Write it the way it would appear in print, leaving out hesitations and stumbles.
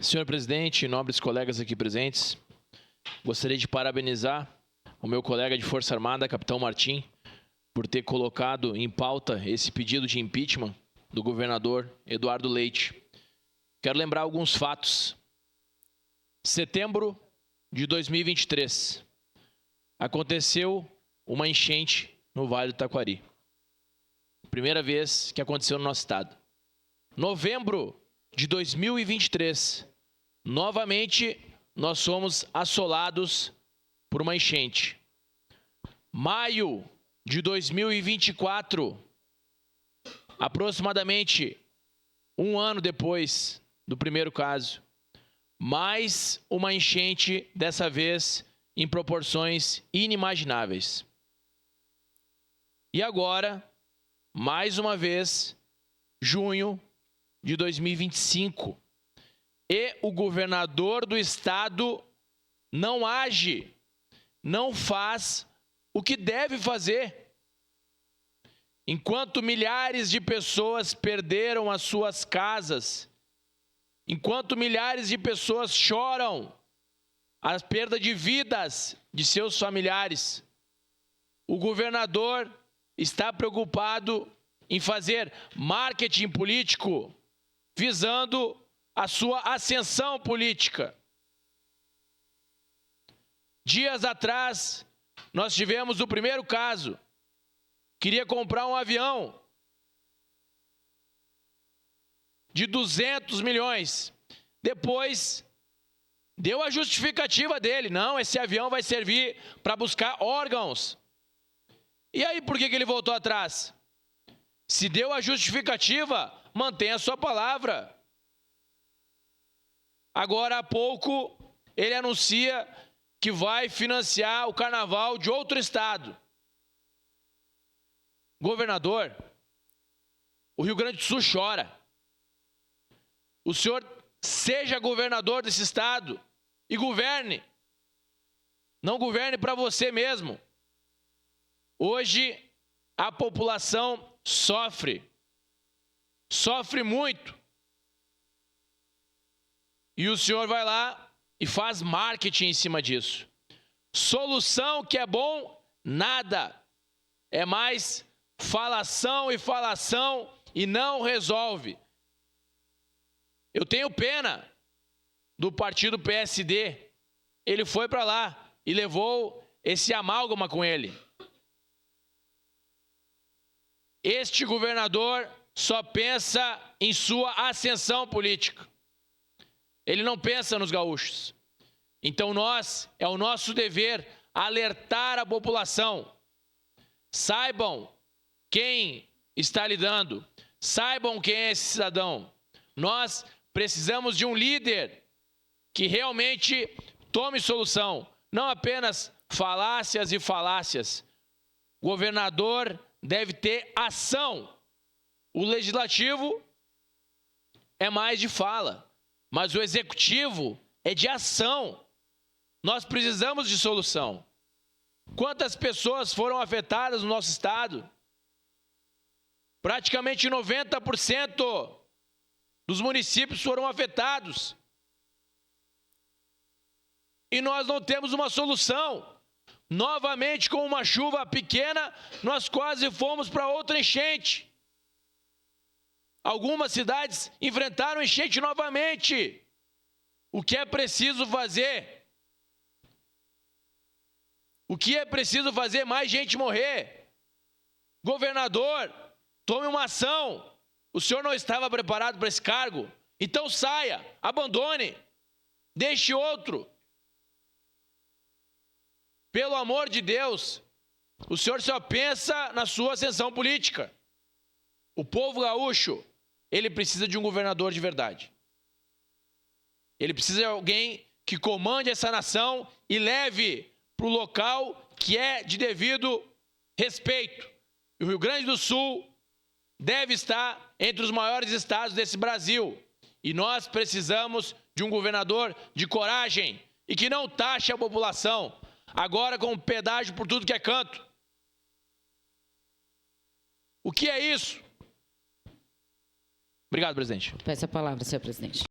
Senhor presidente, nobres colegas aqui presentes, gostaria de parabenizar o meu colega de Força Armada, capitão Martim, por ter colocado em pauta esse pedido de impeachment do governador Eduardo Leite. Quero lembrar alguns fatos. Setembro de 2023, aconteceu uma enchente no Vale do Taquari. Primeira vez que aconteceu no nosso estado. Novembro de 2023, novamente nós somos assolados por uma enchente. Maio de 2024, aproximadamente um ano depois do primeiro caso, mais uma enchente, dessa vez em proporções inimagináveis. E agora, mais uma vez, junho de 2025, e o governador do estado não age, não faz o que deve fazer. Enquanto milhares de pessoas perderam as suas casas, enquanto milhares de pessoas choram a perda de vidas de seus familiares, o governador está preocupado em fazer marketing político visando a sua ascensão política. Dias atrás, nós tivemos o primeiro caso. Queria comprar um avião de 200 milhões. Depois, deu a justificativa dele. Não, esse avião vai servir para buscar órgãos. E aí, por que ele voltou atrás? Se deu a justificativa, mantenha a sua palavra. Agora há pouco, ele anuncia que vai financiar o carnaval de outro estado. Governador, o Rio Grande do Sul chora. O senhor seja governador desse estado e governe. Não governe para você mesmo. Hoje, a população sofre muito. E o senhor vai lá e faz marketing em cima disso. Solução que é bom, nada. É mais falação e não resolve. Eu tenho pena do partido PSD. Ele foi para lá e levou esse amálgama com ele. Este governador só pensa em sua ascensão política. Ele não pensa nos gaúchos. Então é o nosso dever alertar a população. Saibam quem está lidando. Saibam quem é esse cidadão. Nós precisamos de um líder que realmente tome solução. Não apenas falácias e falácias. O governador deve ter ação. O legislativo é mais de fala, mas o executivo é de ação. Nós precisamos de solução. Quantas pessoas foram afetadas no nosso estado? Praticamente 90% dos municípios foram afetados. E nós não temos uma solução. Novamente, com uma chuva pequena, nós quase fomos para outra enchente. Algumas cidades enfrentaram enchente novamente. O que é preciso fazer? O que é preciso fazer? Mais gente morrer. Governador, tome uma ação. O senhor não estava preparado para esse cargo? Então saia, abandone, deixe outro. Pelo amor de Deus, o senhor só pensa na sua ascensão política. O povo gaúcho, ele precisa de um governador de verdade. Ele precisa de alguém que comande essa nação e leve para o local que é de devido respeito. E o Rio Grande do Sul deve estar entre os maiores estados desse Brasil. E nós precisamos de um governador de coragem e que não taxe a população. Agora com pedágio por tudo que é canto. O que é isso? Obrigado, presidente. Peço a palavra, senhor presidente.